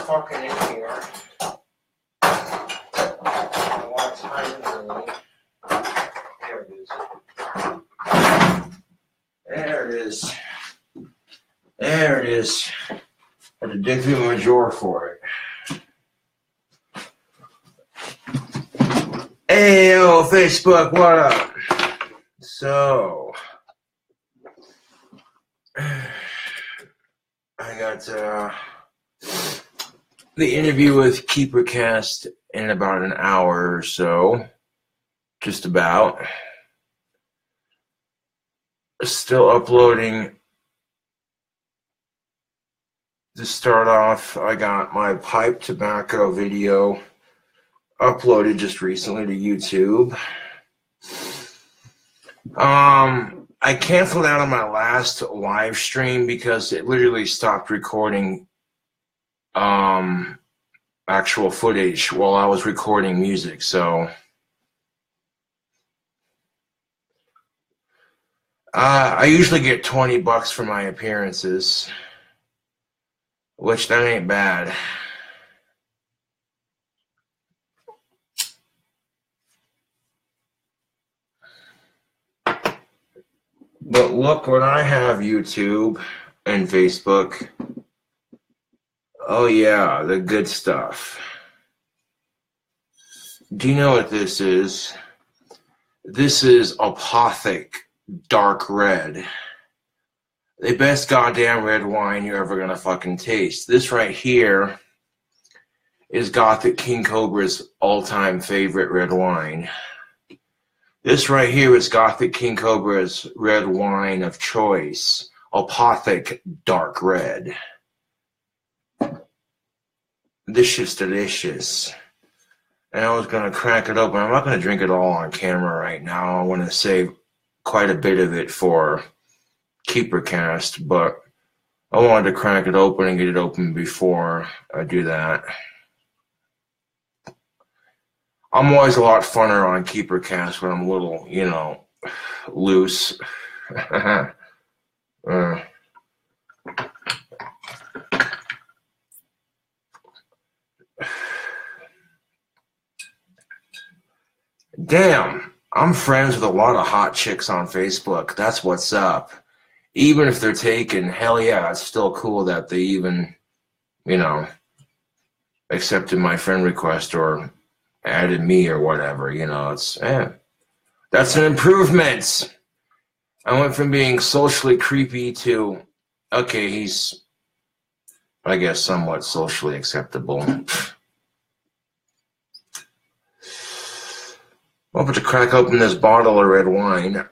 Fucking in here. There it is. There it is. There it is. I had to dig through my drawer for it. Hey, yo, Facebook, what up? So, I got the interview with KeeperCast in about an hour or so, just about. Still uploading. To start off, I got my pipe tobacco video uploaded just recently to YouTube. I canceled out on my last live stream because it literally stopped recording actual footage while I was recording music, so I usually get $20 for my appearances, which that ain't bad. But look what I have, YouTube and Facebook. Oh yeah, the good stuff. Do you know what this is? This is Apothica Dark Red. The best goddamn red wine you're ever gonna fucking taste. This right here is Gothic King Cobra's all-time favorite red wine. This right here is Gothic King Cobra's red wine of choice, Apothica Dark Red. This shit's delicious. And I was going to crack it open. I'm not going to drink it all on camera right now. I want to save quite a bit of it for KeeperCast, but I wanted to crack it open and get it open before I do that. I'm always a lot funner on KeeperCast when I'm a little, you know, loose. Damn, I'm friends with a lot of hot chicks on Facebook. That's what's up. Even if they're taken, hell yeah, it's still cool that they even, you know, accepted my friend request or added me or whatever. You know, it's, that's an improvement. I went from being socially creepy to, okay, he's, I guess, somewhat socially acceptable. I'm about to crack open this bottle of red wine.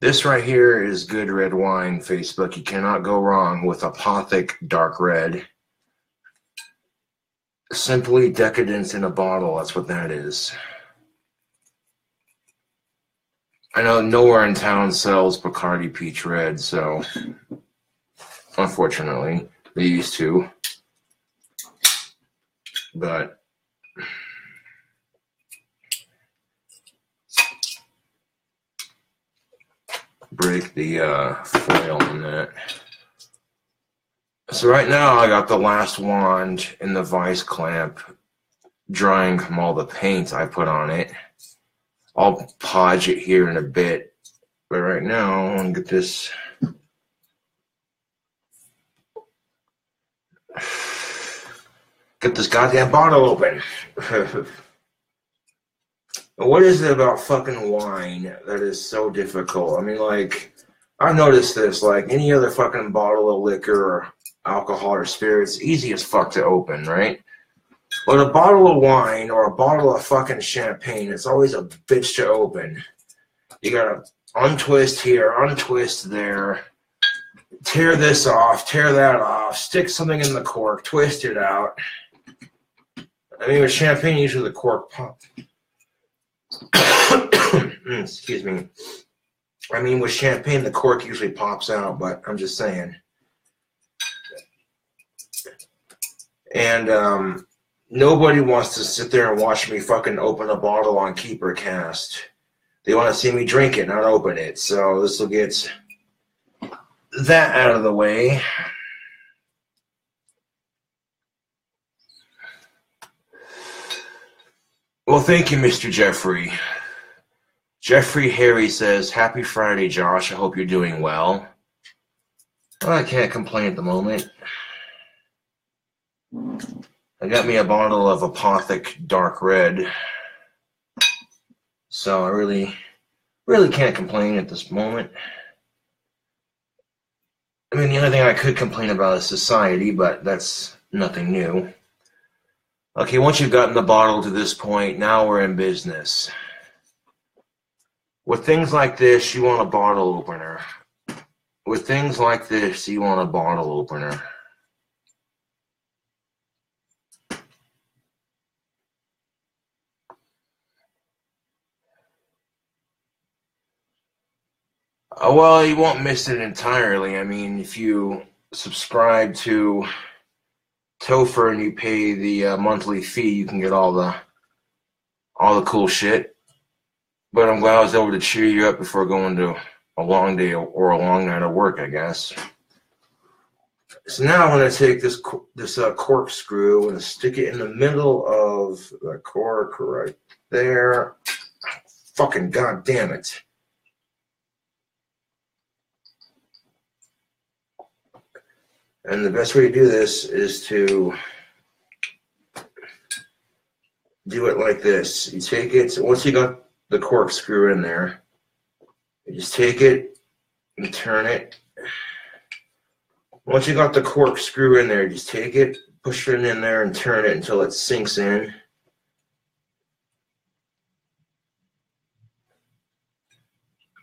This right here is good red wine, Facebook. You cannot go wrong with Apothica Dark Red. Simply decadence in a bottle, that's what that is. I know nowhere in town sells Bacardi Peach Red, so unfortunately, they used to. But break the foil on that. So right now I got the last wand in the vice clamp drying from all the paint I put on it. I'll podge it here in a bit, but right now I want to get this goddamn bottle open. What is it about fucking wine that is so difficult? I mean, like, I've noticed this, like, any other fucking bottle of liquor or alcohol or spirits, easy as fuck to open, right? But a bottle of wine or a bottle of fucking champagne, it's always a bitch to open. You gotta untwist here, untwist there, tear this off, tear that off, stick something in the cork, twist it out. I mean, with champagne, usually the cork pops. Excuse me. I mean, with champagne, the cork usually pops out, but I'm just saying. And nobody wants to sit there and watch me fucking open a bottle on KeeperCast. They want to see me drink it, not open it. So this will get that out of the way. Well, thank you, Mr. Jeffrey. Jeffrey Harry says, "Happy Friday, Josh. I hope you're doing well." Well, I can't complain at the moment. I got me a bottle of Apothica Dark Red. So I really can't complain at this moment. I mean, the only thing I could complain about is society, but that's nothing new. Okay, once you've gotten the bottle to this point, now we're in business. With things like this, you want a bottle opener. With things like this, you want a bottle opener. Well, you won't miss it entirely. I mean, if you subscribe to Topher and you pay the monthly fee, you can get all the cool shit. But I'm glad I was able to cheer you up before going to a long day or a long night of work, I guess. So now I'm going to take this corkscrew and stick it in the middle of the cork right there. Fucking goddamn it. And the best way to do this is to do it like this. You take it, once you got the corkscrew in there, you just take it and turn it. Once you got the corkscrew in there, just take it, push it in there and turn it until it sinks in.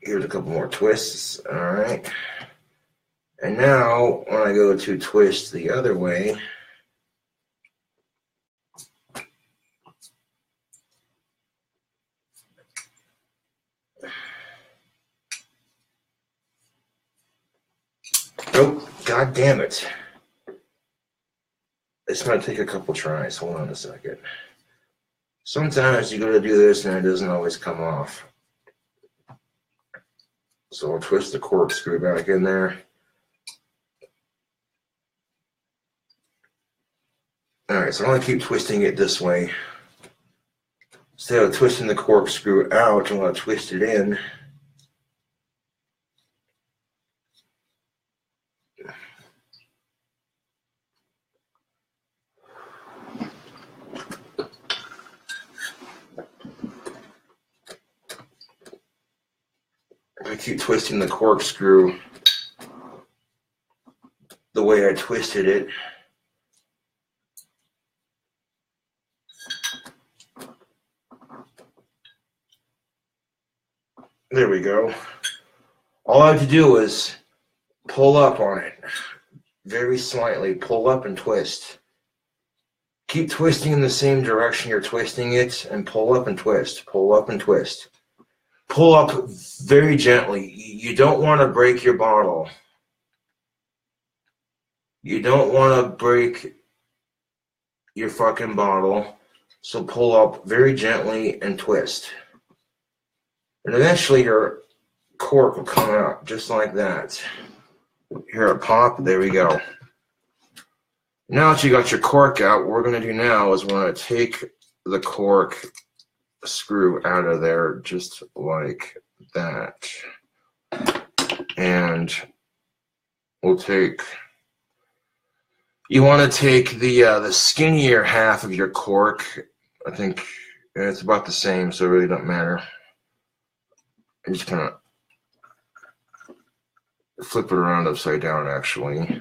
Give it a couple more twists. All right. And now, when I go to twist the other way, oh, god damn it. It's going to take a couple tries. Hold on a second. Sometimes you go to do this and it doesn't always come off. So I'll twist the corkscrew back in there. Alright, so I'm going to keep twisting it this way. Instead of twisting the corkscrew out, I'm going to twist it in. I keep twisting the corkscrew the way I twisted it. There we go. All I have to do is pull up on it. Very slightly. Pull up and twist. Keep twisting in the same direction you're twisting it and pull up and twist. Pull up and twist. Pull up very gently. You don't want to break your bottle. You don't want to break your fucking bottle. So pull up very gently and twist. And eventually your cork will come out just like that. Hear it pop. There we go. Now that you got your cork out, what we're going to do now is we're going to take the cork screw out of there just like that. And we'll take, you want to take the skinnier half of your cork. I think it's about the same, so it really doesn't matter. And just kind of flip it around upside down, actually.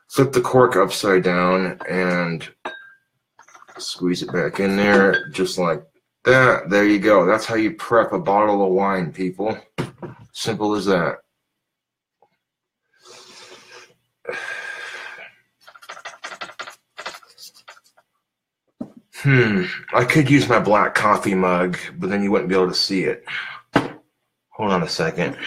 Flip the cork upside down and squeeze it back in there just like that. There you go. That's how you prep a bottle of wine, people. Simple as that. I could use my black coffee mug, but then you wouldn't be able to see it. Hold on a second.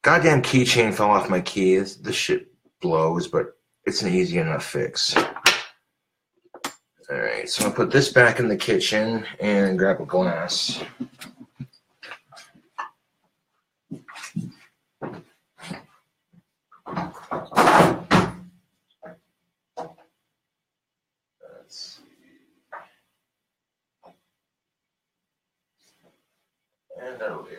Goddamn keychain fell off my keys. This shit blows, but it's an easy enough fix. Alright, so I'll put this back in the kitchen and grab a glass. Let's see. And that'll do.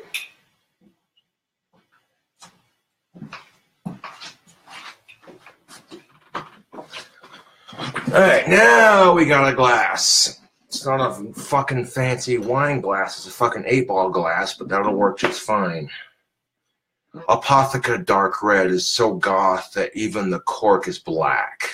Alright, now we got a glass. It's not a fucking fancy wine glass, it's a fucking 8-ball glass, but that'll work just fine. Apothica dark red is so goth that even the cork is black.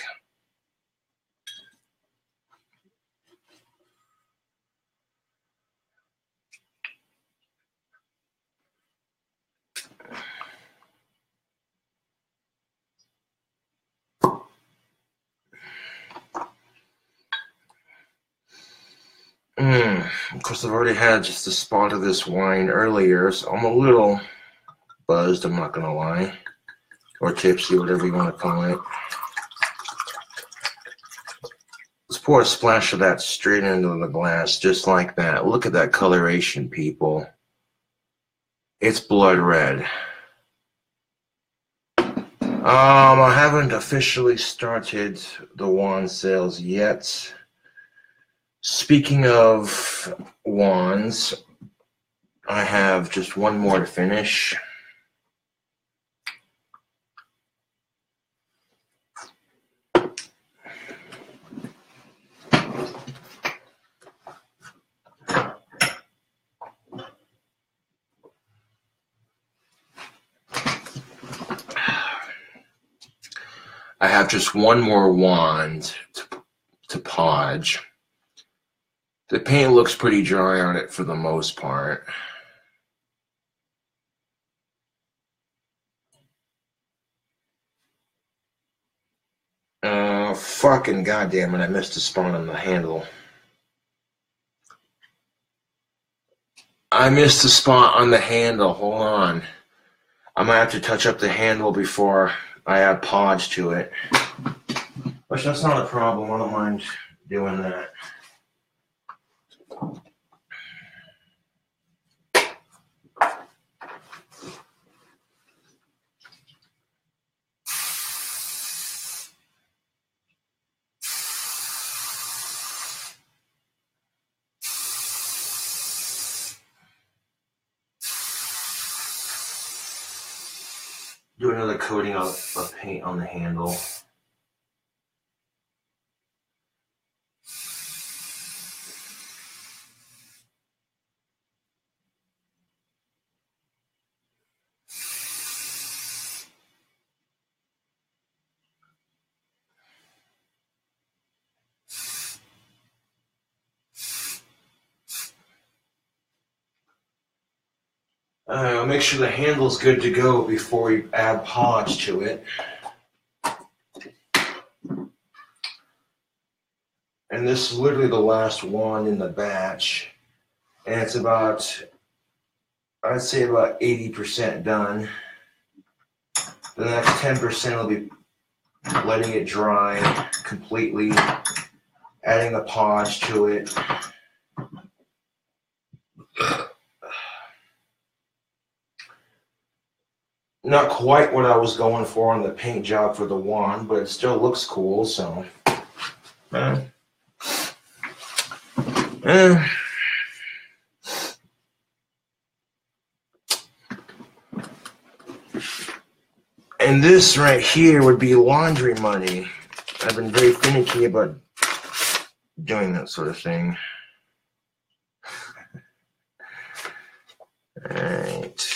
Of course, I've already had just a spot of this wine earlier, so I'm a little buzzed, I'm not gonna lie. Or tipsy, whatever you want to call it. Let's pour a splash of that straight into the glass, just like that. Look at that coloration, people. It's blood red. I haven't officially started the wand sales yet. Speaking of wands, I have just one more to finish. I have just one more wand to podge. The paint looks pretty dry on it for the most part. Fucking goddamn it, I missed a spot on the handle. I missed a spot on the handle, hold on. I might have to touch up the handle before I add podge to it. Which that's not a problem, I don't mind doing that. Do another coating of paint on the handle. Make sure the handle's good to go before you add podge to it. And this is literally the last one in the batch. And it's about, I'd say about 80% done. The next 10% will be letting it dry completely, adding the podge to it. Not quite what I was going for on the paint job for the wand, but it still looks cool, so. And this right here would be laundry money. I've been very finicky about doing that sort of thing. Alright.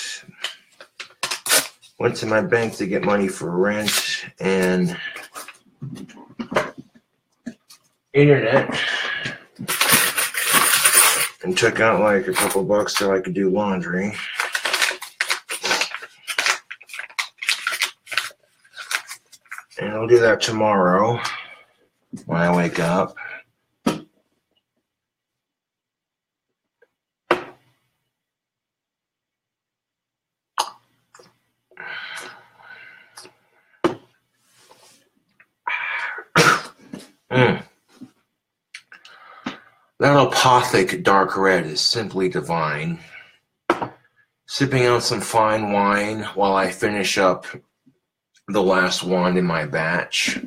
Went to my bank to get money for rent and internet. And took out like a couple bucks so I could do laundry. And I'll do that tomorrow. when I wake up. That Apothica dark red is simply divine. Sipping on some fine wine while I finish up the last one in my batch.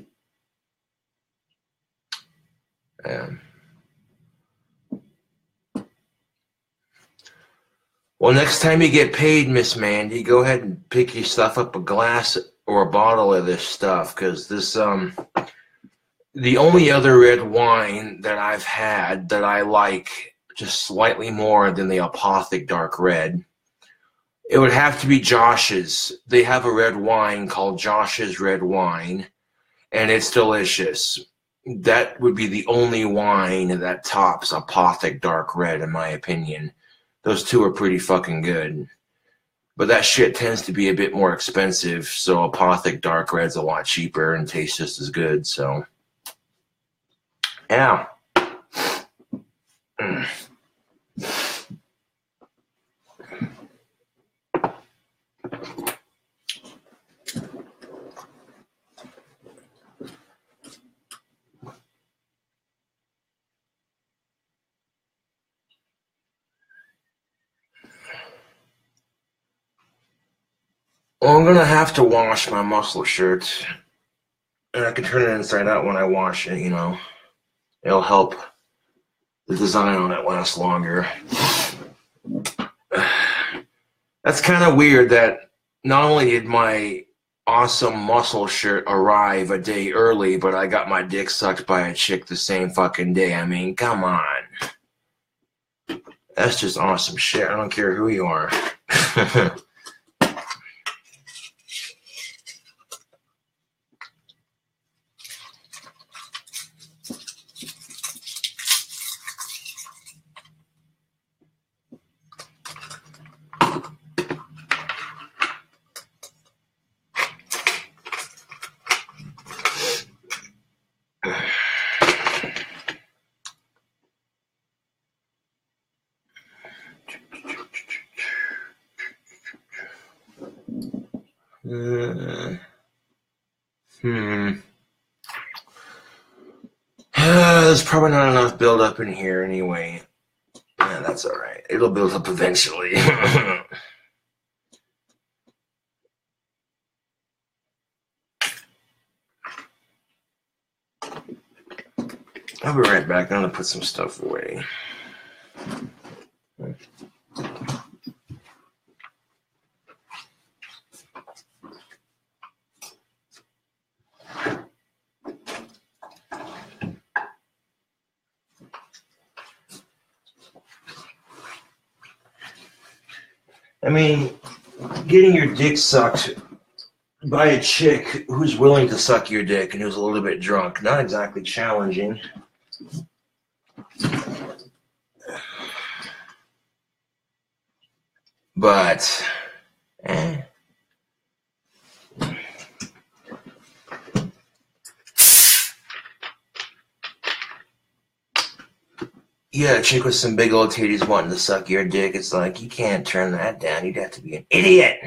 Well, next time you get paid, Miss Mandy, go ahead and pick your stuff up a glass or a bottle of this stuff, because this the only other red wine that I've had that I like just slightly more than the Apothica dark red, it would have to be Josh's. They have a red wine called Josh's Red Wine, and it's delicious. That would be the only wine that tops Apothica dark red, in my opinion. Those two are pretty fucking good. But that shit tends to be a bit more expensive, so Apothica dark red's a lot cheaper and tastes just as good, so... yeah. Well, I'm gonna have to wash my muscle shirt, and I can turn it inside out when I wash it, you know. It'll help the design on it last longer. That's kind of weird that not only did my awesome muscle shirt arrive a day early, but I got my dick sucked by a chick the same fucking day. I mean, come on. That's just awesome shit. I don't care who you are. There's probably not enough build up in here anyway. Yeah, that's all right. It'll build up eventually. I'll be right back. I'm gonna put some stuff away. I mean, getting your dick sucked by a chick who's willing to suck your dick and who's a little bit drunk, not exactly challenging. But, yeah, a chick with some big old titties wanting to suck your dick, it's like, you can't turn that down. You'd have to be an idiot.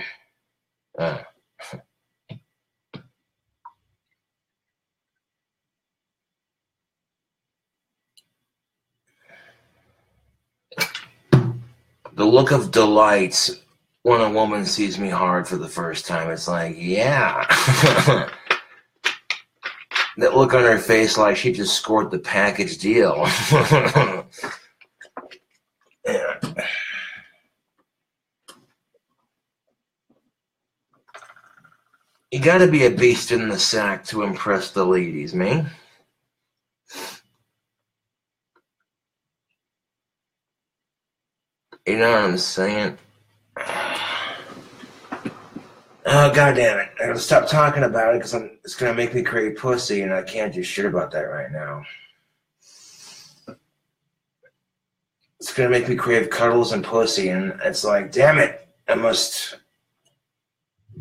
The look of delight when a woman sees me hard for the first time, it's like, yeah. That look on her face like she just scored the package deal. Yeah. You gotta be a beast in the sack to impress the ladies, man. You know what I'm saying? Oh, God damn it. I gotta stop talking about it because it's gonna make me crave pussy, and I can't do shit about that right now. It's gonna make me crave cuddles and pussy, and it's like, damn it, I must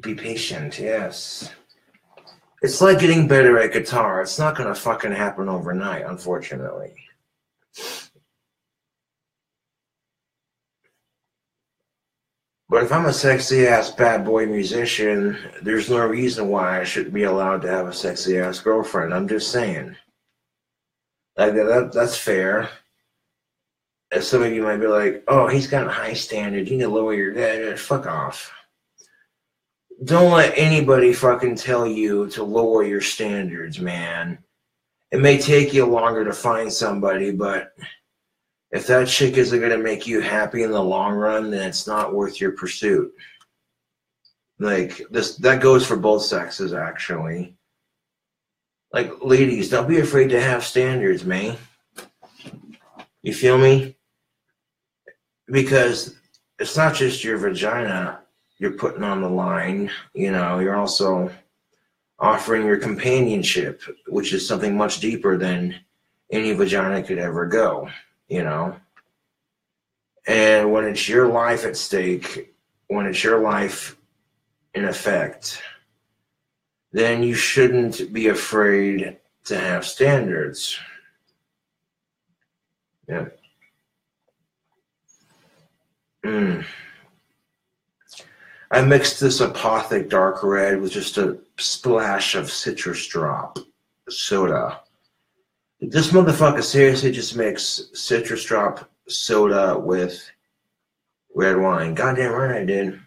be patient, yes. It's like getting better at guitar. It's not gonna fucking happen overnight, unfortunately. But if I'm a sexy ass bad boy musician, there's no reason why I shouldn't be allowed to have a sexy ass girlfriend. I'm just saying. Like that's fair. And some of you might be like, "Oh, he's got a high standard. You need to lower your fuck off." Don't let anybody fucking tell you to lower your standards, man. It may take you longer to find somebody, but if that chick isn't going to make you happy in the long run, then it's not worth your pursuit. Like, that goes for both sexes, actually. Like, ladies, don't be afraid to have standards, man. You feel me? Because it's not just your vagina you're putting on the line, you know, you're also offering your companionship, which is something much deeper than any vagina could ever go, you know. And when it's your life at stake, when it's your life in effect, then you shouldn't be afraid to have standards. Yeah. I mixed this Apothica dark red with just a splash of citrus drop soda. This motherfucker seriously just mixed citrus drop soda with red wine. Goddamn right I did.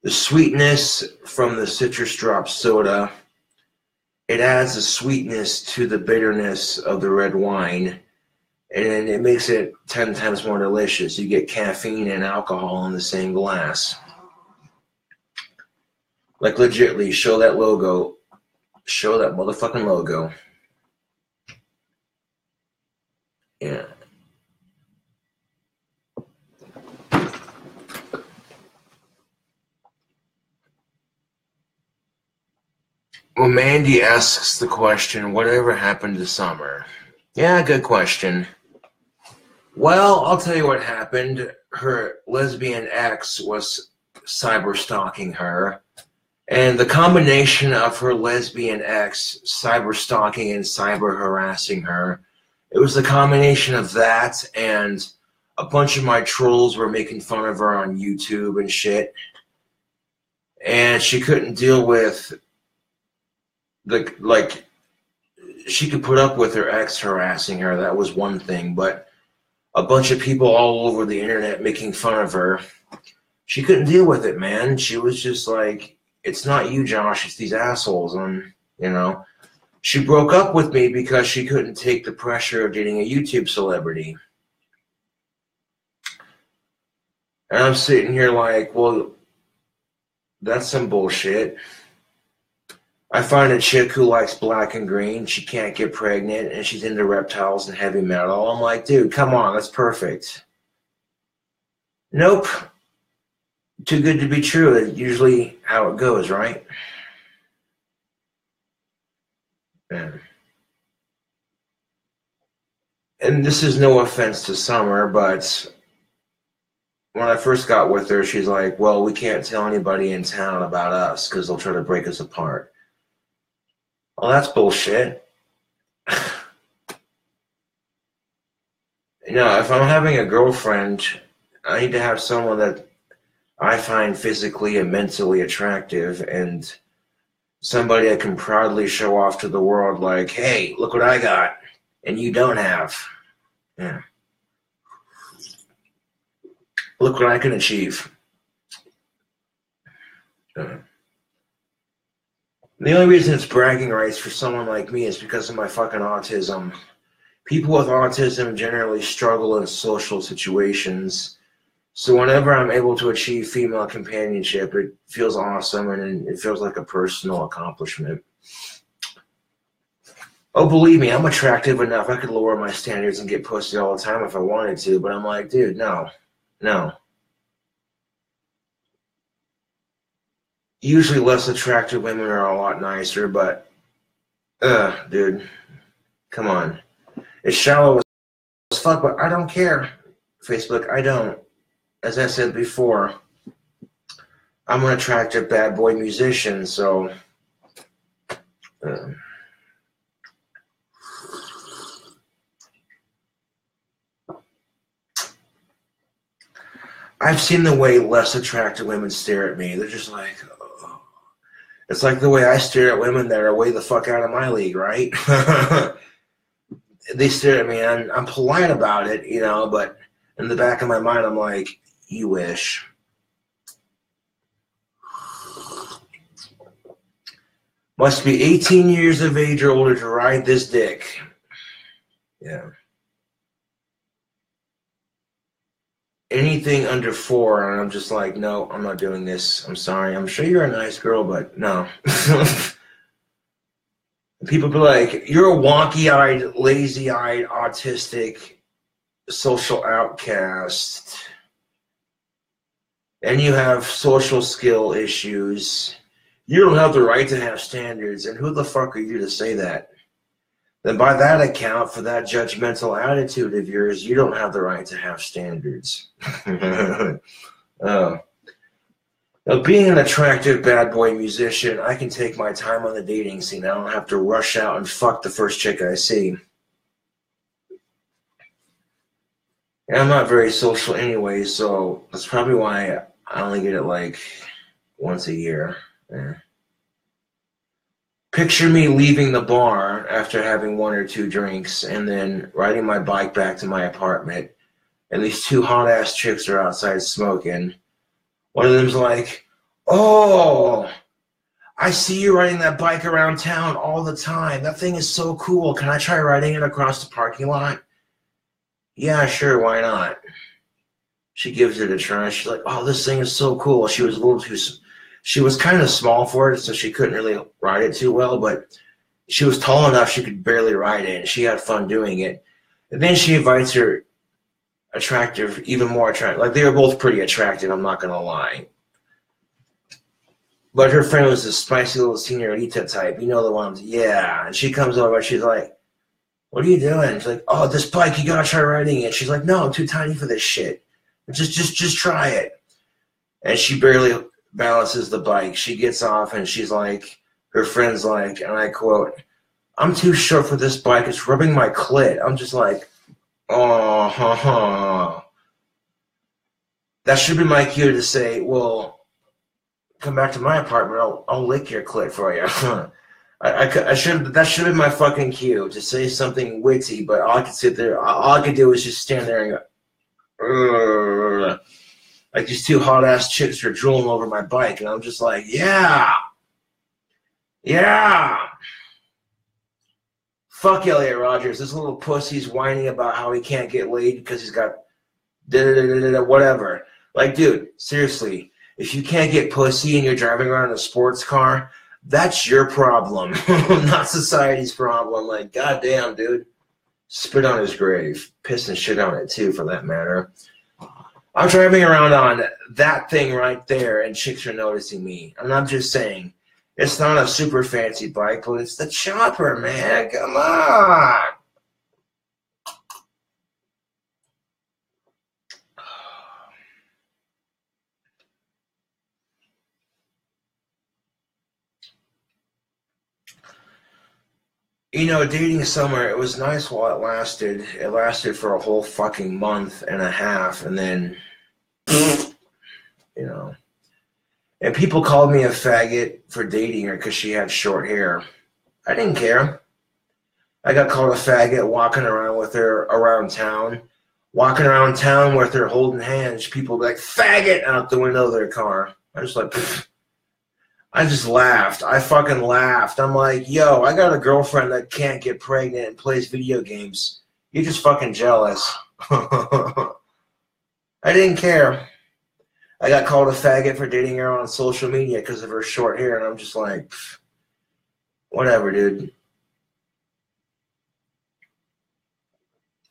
The sweetness from the citrus drop soda, it adds a sweetness to the bitterness of the red wine, and it makes it 10 times more delicious. You get caffeine and alcohol in the same glass. Like, legitly, show that logo. Show that motherfucking logo. Yeah. Well, Mandy asks the question, whatever happened to Summer? Yeah, good question. Well, I'll tell you what happened. Her lesbian ex was cyber stalking her. And the combination of her lesbian ex cyber stalking and cyber harassing her, it was the combination of that and a bunch of my trolls were making fun of her on YouTube and shit. And she couldn't deal with she could put up with her ex harassing her. That was one thing, but a bunch of people all over the internet making fun of her, she couldn't deal with it, man. She was just like, it's not you, Josh, it's these assholes. And, you know, she broke up with me because she couldn't take the pressure of dating a YouTube celebrity. And I'm sitting here like, well, that's some bullshit. I find a chick who likes black and green, she can't get pregnant, and she's into reptiles and heavy metal. I'm like, dude, come on, that's perfect. Nope. Too good to be true. That's usually how it goes, right? Yeah. And this is no offense to Summer, but when I first got with her, she's like, well, we can't tell anybody in town about us because they'll try to break us apart. Well, that's bullshit. You know, if I'm having a girlfriend, I need to have someone that I find physically and mentally attractive and somebody I can proudly show off to the world like, hey, look what I got and you don't have. Yeah. Look what I can achieve. The only reason it's bragging rights for someone like me is because of my fucking autism. People with autism generally struggle in social situations. So whenever I'm able to achieve female companionship, it feels awesome and it feels like a personal accomplishment. Oh, believe me, I'm attractive enough. I could lower my standards and get pussy all the time if I wanted to, but I'm like, dude, no. Usually less attractive women are a lot nicer, but, dude, come on. As shallow as as fuck, but I don't care. Facebook, I don't. As I said before, I'm an attractive bad boy musician, so I've seen the way less attractive women stare at me. They're just like, oh. It's like the way I stare at women that are way the fuck out of my league, right? They stare at me, and I'm polite about it, you know, but in the back of my mind, I'm like, you wish. Must be 18 years of age or older to ride this dick. Yeah. Anything under 4, and I'm just like, no, I'm not doing this. I'm sorry. I'm sure you're a nice girl, but no. People be like, you're a wonky-eyed, lazy-eyed, autistic, social outcast, and you have social skill issues. You don't have the right to have standards, and who the fuck are you to say that? Then by that account, for that judgmental attitude of yours, you don't have the right to have standards. Now, being an attractive bad boy musician, I can take my time on the dating scene. I don't have to rush out and fuck the first chick I see. And I'm not very social anyway, so that's probably why I only get it like once a year. Yeah. Picture me leaving the bar after having 1 or 2 drinks and then riding my bike back to my apartment, and these 2 hot-ass chicks are outside smoking. One of them's like, oh, I see you riding that bike around town all the time. That thing is so cool. Can I try riding it across the parking lot? Yeah, sure, why not? She gives it a try. She's like, oh, this thing is so cool. She was a little too... She was kind of small for it, so she couldn't really ride it too well, but she was tall enough she could barely ride it, and she had fun doing it. And then she invites her attractive, even more attractive. Like, they were both pretty attractive, I'm not going to lie. But her friend was this spicy little señorita type. You know the ones, yeah. And she comes over, and she's like, what are you doing? She's like, oh, this bike, you got to try riding it. She's like, no, I'm too tiny for this shit. Just try it. And she barely balances the bike. She gets off and she's like, her friend's like, and I quote, I'm too short for this bike. It's rubbing my clit. I'm just like, oh, that should be my cue to say, well, come back to my apartment. I'll lick your clit for you. I should. That should have been my fucking cue to say something witty, but all I could sit there. All I could do was just stand there and go, ugh. Like these 2 hot-ass chicks are drooling over my bike, and I'm just like, yeah. Fuck Elliot Rogers. This little pussy's whining about how he can't get laid because he's got whatever. Like, dude, seriously, if you can't get pussy and you're driving around in a sports car, that's your problem, not society's problem. Like, goddamn, dude. Spit on his grave. Piss and shit on it, too, for that matter. I'm driving around on that thing right there, and chicks are noticing me. And I'm just saying, it's not a super fancy bike, but it's the chopper, man. Come on. You know, dating summer, it was nice while it lasted. It lasted for a whole fucking month and a half, and then, you know. And people called me a faggot for dating her because she had short hair. I didn't care. I got called a faggot walking around with her around town. Walking around town with her holding hands, people be like, faggot, out the window of their car. I was like, pfft. I just laughed. I fucking laughed. I'm like, yo, I got a girlfriend that can't get pregnant and plays video games. You're just fucking jealous. I didn't care. I got called a faggot for dating her on social media because of her short hair, and I'm just like, whatever, dude.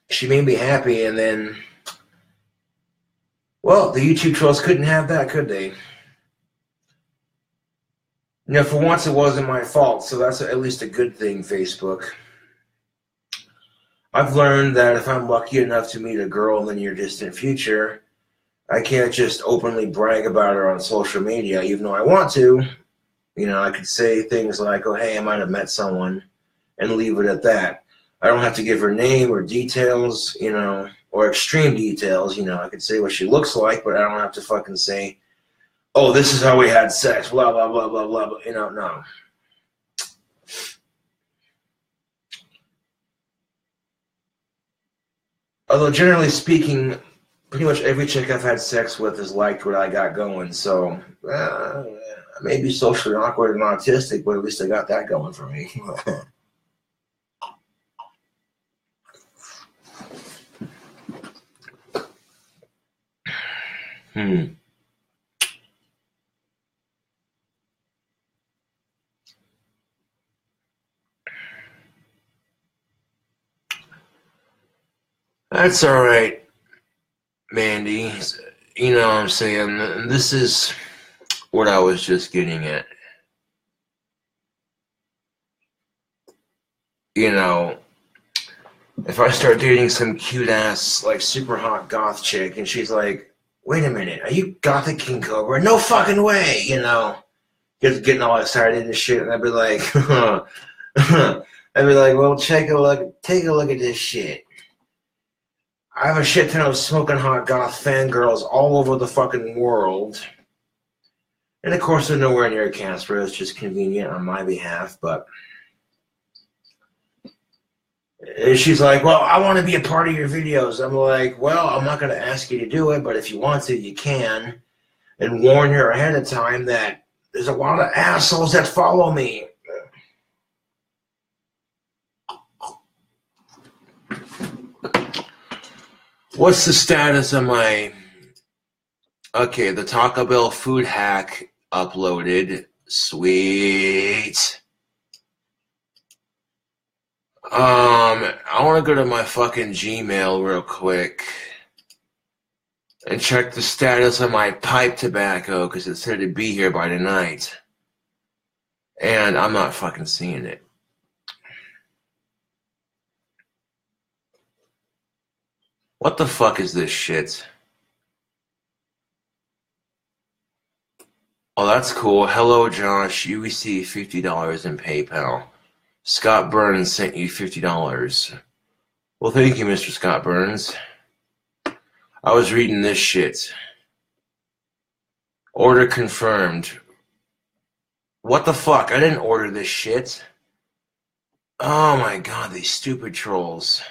She made me happy, and then, well, the YouTube trolls couldn't have that, could they? You know, for once it wasn't my fault, so that's at least a good thing, Facebook. I've learned that if I'm lucky enough to meet a girl in the near distant future, I can't just openly brag about her on social media, even though I want to. You know, I could say things like, oh, hey, I might have met someone, and leave it at that. I don't have to give her name or details, you know, or extreme details. You know, I could say what she looks like, but I don't have to fucking say, oh, this is how we had sex, blah, blah, blah, blah, blah, blah. You know, no. Although, generally speaking, pretty much every chick I've had sex with has liked what I got going, so I may be socially awkward and autistic, but at least I got that going for me. That's all right, Mandy. You know what I'm saying? This is what I was just getting at. You know, if I start dating some cute ass, like super hot goth chick, and she's like, wait a minute, are you gothic King Cobra? No fucking way, you know. Getting all excited and shit, and I'd be like, well, take a look at this shit. I have a shit ton of smoking hot goth fangirls all over the fucking world. And of course, they're nowhere near Casper. It's just convenient on my behalf, but. And she's like, well, I want to be a part of your videos. I'm like, well, I'm not going to ask you to do it, but if you want to, you can. And warn her ahead of time that there's a lot of assholes that follow me. What's the status of my... Okay, the Taco Bell food hack uploaded. Sweet. I want to go to my fucking Gmail real quick and check the status of my pipe tobacco because it said to be here by tonight. And I'm not fucking seeing it. What the fuck is this shit? Oh, that's cool. Hello, Josh. You received $50 in PayPal. Scott Burns sent you $50. Well, thank you, Mr. Scott Burns. I was reading this shit. Order confirmed. What the fuck? I didn't order this shit. Oh my god, these stupid trolls.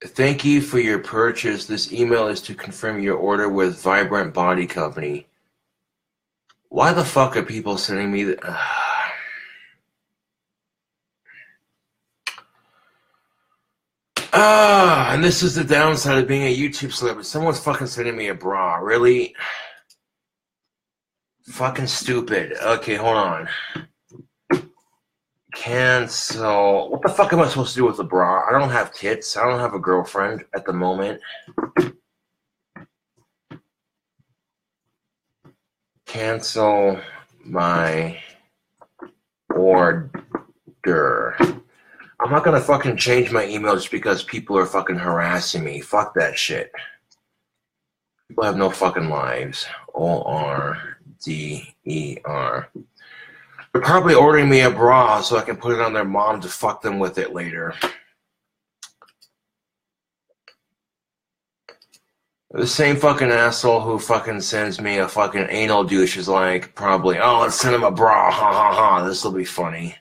Thank you for your purchase. This email is to confirm your order with Vibrant Body Company. Why the fuck are people sending me the... and this is the downside of being a YouTube celebrity. Someone's fucking sending me a bra. Really? Fucking stupid. Okay, hold on. Cancel. What the fuck am I supposed to do with the bra? I don't have tits. I don't have a girlfriend at the moment. Cancel my order. I'm not gonna fucking change my email just because people are fucking harassing me. Fuck that shit. People have no fucking lives. ORDER. They're probably ordering me a bra so I can put it on their mom to fuck them with it later. The same fucking asshole who fucking sends me a fucking anal douche is like, probably, oh, let's send him a bra. Ha ha ha. This will be funny.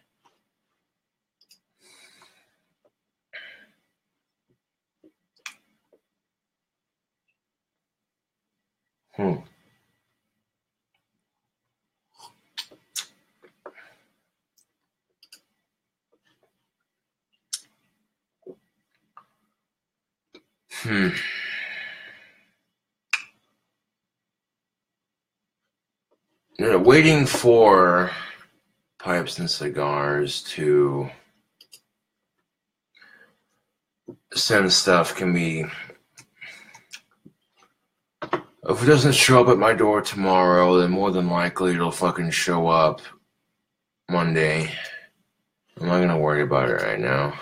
Waiting for Pipes and Cigars to send stuff can be... If it doesn't show up at my door tomorrow, then more than likely it'll fucking show up Monday. I'm not gonna worry about it right now.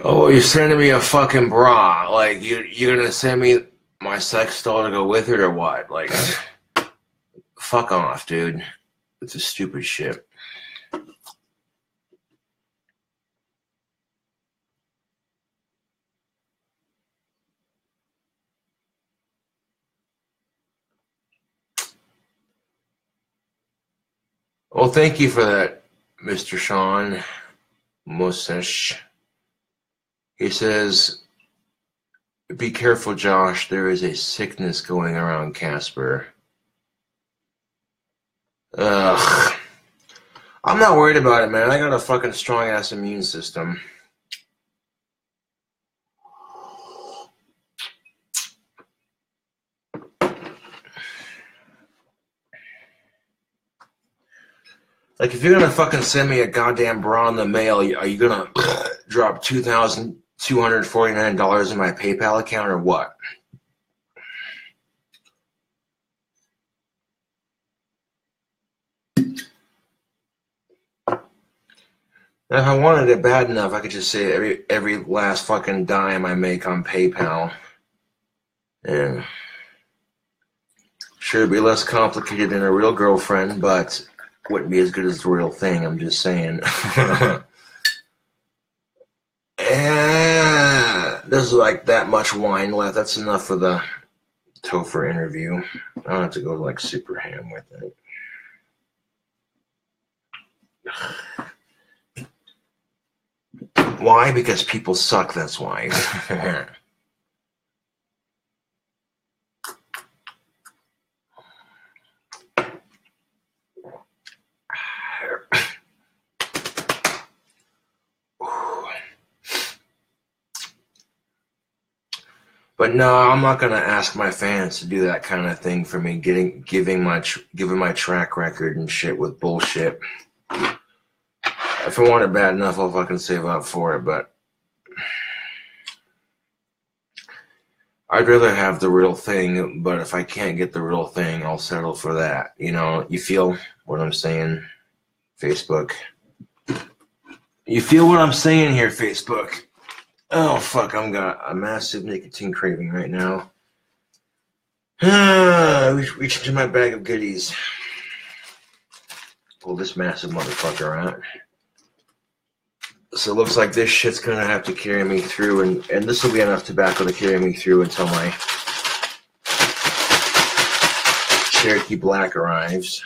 Oh, you're sending me a fucking bra. Like, you're gonna send me my sex doll to go with it or what? Like, fuck off, dude. It's a stupid shit. Well, thank you for that, Mr. Sean Musash. He says, be careful, Josh. There is a sickness going around Casper. Ugh. I'm not worried about it, man. I got a fucking strong-ass immune system. Like, if you're gonna fucking send me a goddamn bra in the mail, are you gonna drop $2,249 in my PayPal account or what? If I wanted it bad enough, I could just say every last fucking dime I make on PayPal. Yeah. Sure, it'd be less complicated than a real girlfriend, but wouldn't be as good as the real thing, I'm just saying. Yeah, there's like that much wine left. That's enough for the Topher interview. I don't have to go like super ham with it. Why? Because people suck, that's why. But no, I'm not gonna ask my fans to do that kind of thing for me, giving my track record and shit with bullshit. If I want it bad enough, I'll fucking save up for it, but I'd rather have the real thing, but if I can't get the real thing, I'll settle for that. You know, you feel what I'm saying, Facebook? You feel what I'm saying here, Facebook? Oh, fuck, I've got a massive nicotine craving right now. Reach into my bag of goodies. Pull this massive motherfucker out. So it looks like this shit's gonna have to carry me through, and this will be enough tobacco to carry me through until my Cherokee Black arrives.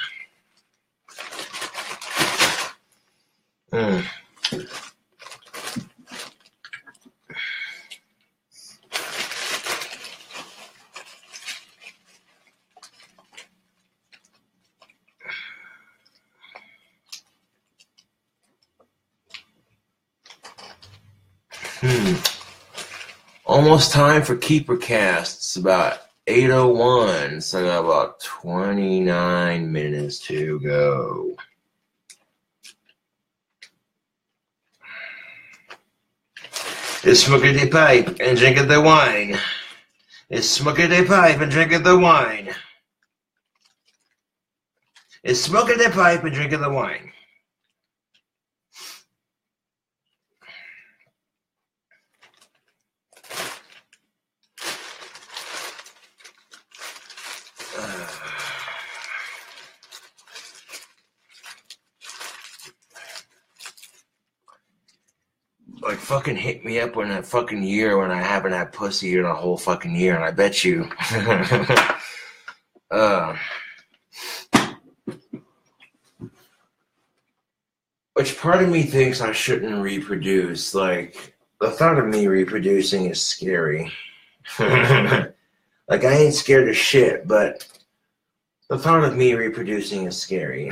Almost time for Keeper Cast. It's about 8:01, so I got about 29 minutes to go. It's smoking the pipe and drinking the wine. It's smoking the pipe and drinking the wine. It's smoking the pipe and drinking the wine. Like, fucking hit me up when that fucking year when I haven't had pussy in a whole fucking year, and I bet you. Which part of me thinks I shouldn't reproduce. Like, the thought of me reproducing is scary. Like, I ain't scared of shit, but the thought of me reproducing is scary.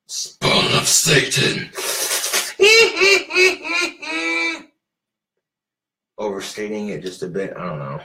Spawn of Satan. Overstating it just a bit. I don't know.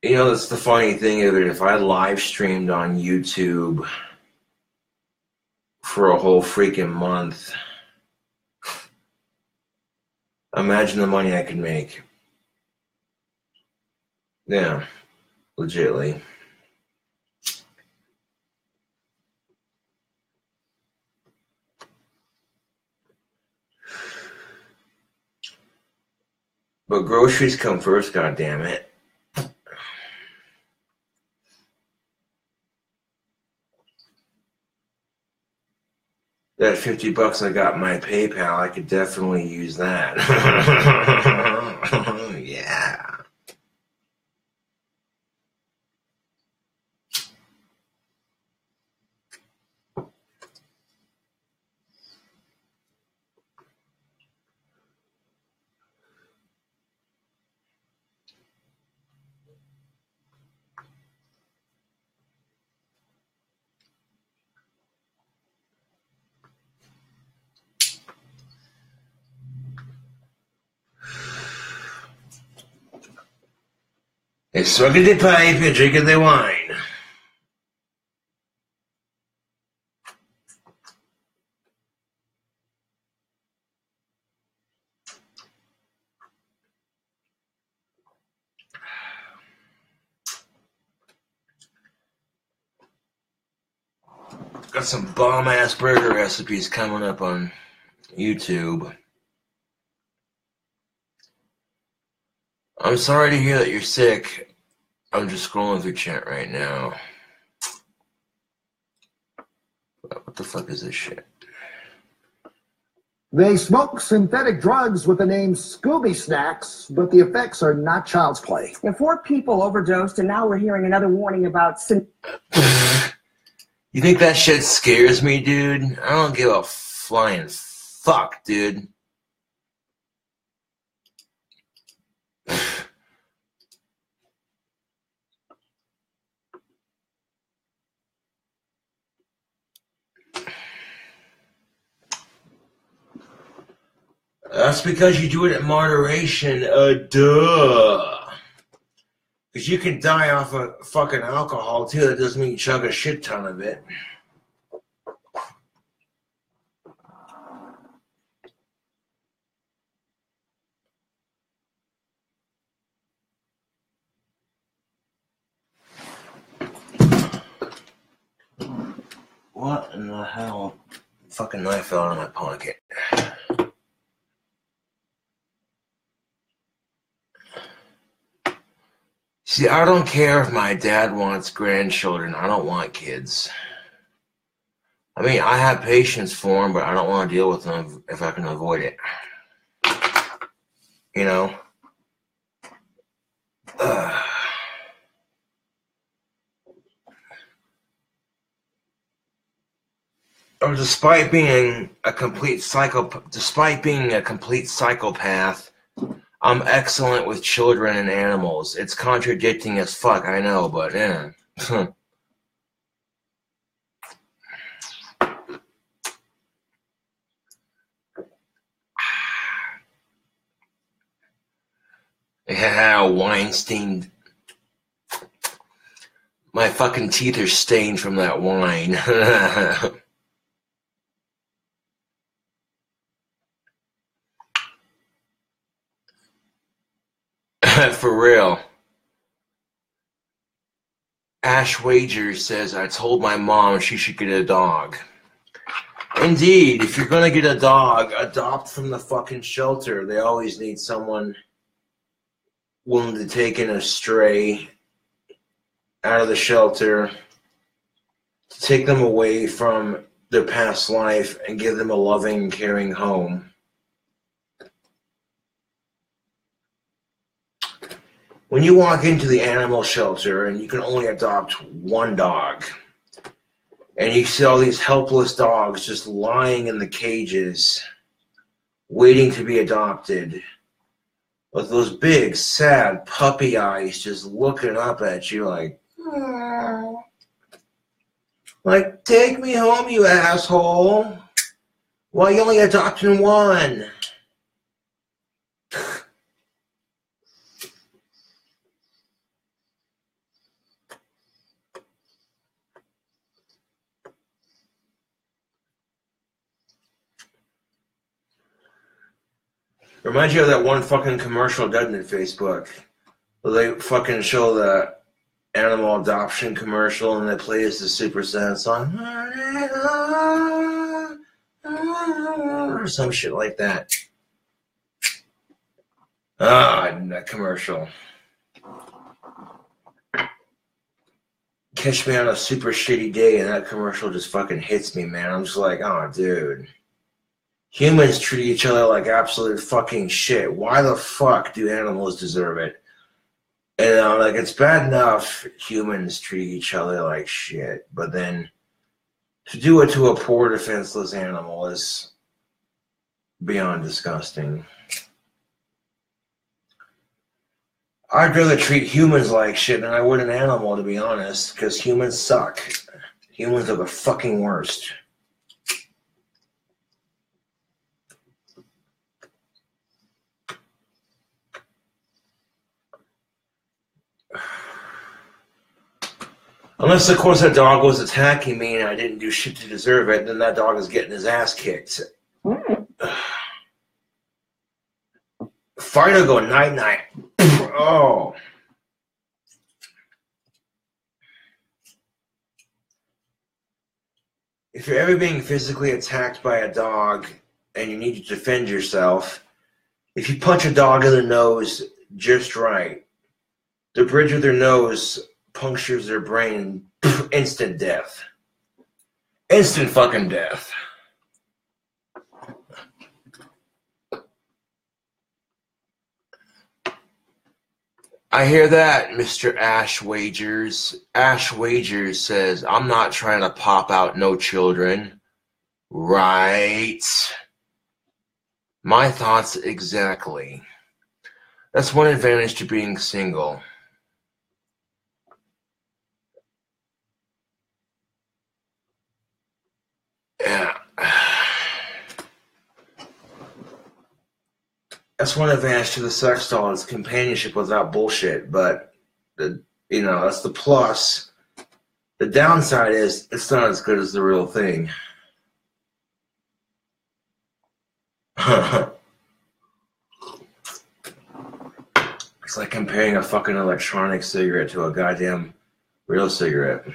You know, that's the funny thing of it. If I live streamed on YouTube for a whole freaking month, imagine the money I could make. Yeah, legitly. But groceries come first, goddammit. That $50 I got in my PayPal, I could definitely use that. Yeah. They smoking the pipe and drinking the wine. Got some bomb-ass burger recipes coming up on YouTube. I'm sorry to hear that you're sick. I'm just scrolling through chat right now. What the fuck is this shit? They smoke synthetic drugs with the name Scooby Snacks, but the effects are not child's play. Yeah, 4 people overdosed, and now we're hearing another warning about... You think that shit scares me, dude? I don't give a flying fuck, dude. That's because you do it in moderation, duh. Because you can die off of fucking alcohol, too. That doesn't mean you chug a shit ton of it. What in the hell? Fucking knife fell out of my pocket. See, I don't care if my dad wants grandchildren. I don't want kids. I mean, I have patience for them, but I don't want to deal with them if I can avoid it. You know? Despite being a complete psychopath, I'm excellent with children and animals. It's contradicting as fuck, I know, but yeah. Yeah, Weinstein. My fucking teeth are stained from that wine. For real. Ash Wager says, I told my mom she should get a dog. Indeed, if you're gonna get a dog, adopt from the fucking shelter. They always need someone willing to take in a stray out of the shelter, to take them away from their past life and give them a loving, caring home. When you walk into the animal shelter and you can only adopt one dog, and you see all these helpless dogs just lying in the cages, waiting to be adopted, with those big, sad puppy eyes just looking up at you like, "Aww." Like, take me home, you asshole. Why you only adopting one? Reminds you of that one fucking commercial, doesn't it, Facebook? Where they fucking show the animal adoption commercial and they play as the super sad song. Or some shit like that. That commercial. Catch me on a super shitty day and that commercial just fucking hits me, man. I'm just like, oh, dude. Humans treat each other like absolute fucking shit. Why the fuck do animals deserve it? And like, it's bad enough humans treat each other like shit, but then to do it to a poor, defenseless animal is beyond disgusting. I'd rather treat humans like shit than I would an animal, to be honest, because humans suck. Humans are the fucking worst. Unless, of course, that dog was attacking me and I didn't do shit to deserve it, then that dog is getting his ass kicked. Fido go night-night. Oh. If you're ever being physically attacked by a dog and you need to defend yourself, if you punch a dog in the nose just right, the bridge of their nose punctures their brain, instant death. Instant fucking death. I hear that, Mr. Ash Wagers. Ash Wagers says, I'm not trying to pop out no children. Right. My thoughts exactly. That's one advantage to being single. Yeah. That's one advantage to the sex doll, is companionship without bullshit, but that's the plus. The downside is it's not as good as the real thing. It's like comparing a fucking electronic cigarette to a goddamn real cigarette.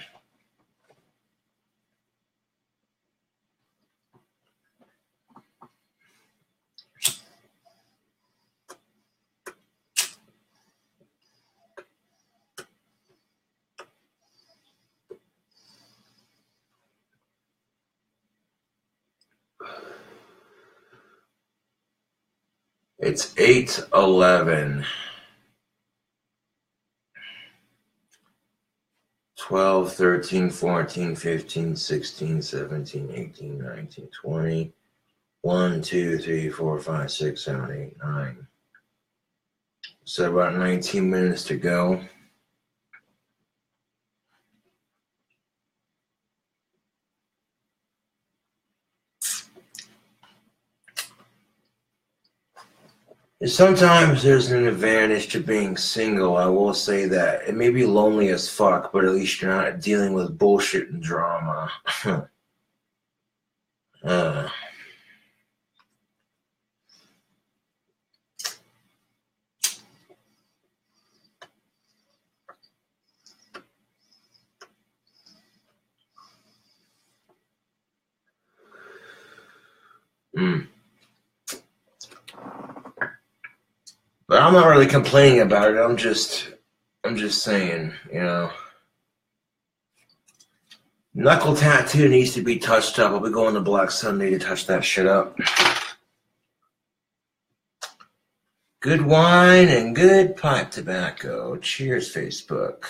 It's 8:11. 12, 13, 14, 15, 16, 17, 18, 19, 20. 1, 2, 3, 4, 5, 6, 7, 8, 9. So about 19 minutes to go. Sometimes there's an advantage to being single. I will say that. It may be lonely as fuck, but at least you're not dealing with bullshit and drama. But I'm not really complaining about it. I'm just saying, Knuckle tattoo needs to be touched up. I'll be going to Black Sunday to touch that shit up. Good wine and good pipe tobacco. Cheers, Facebook.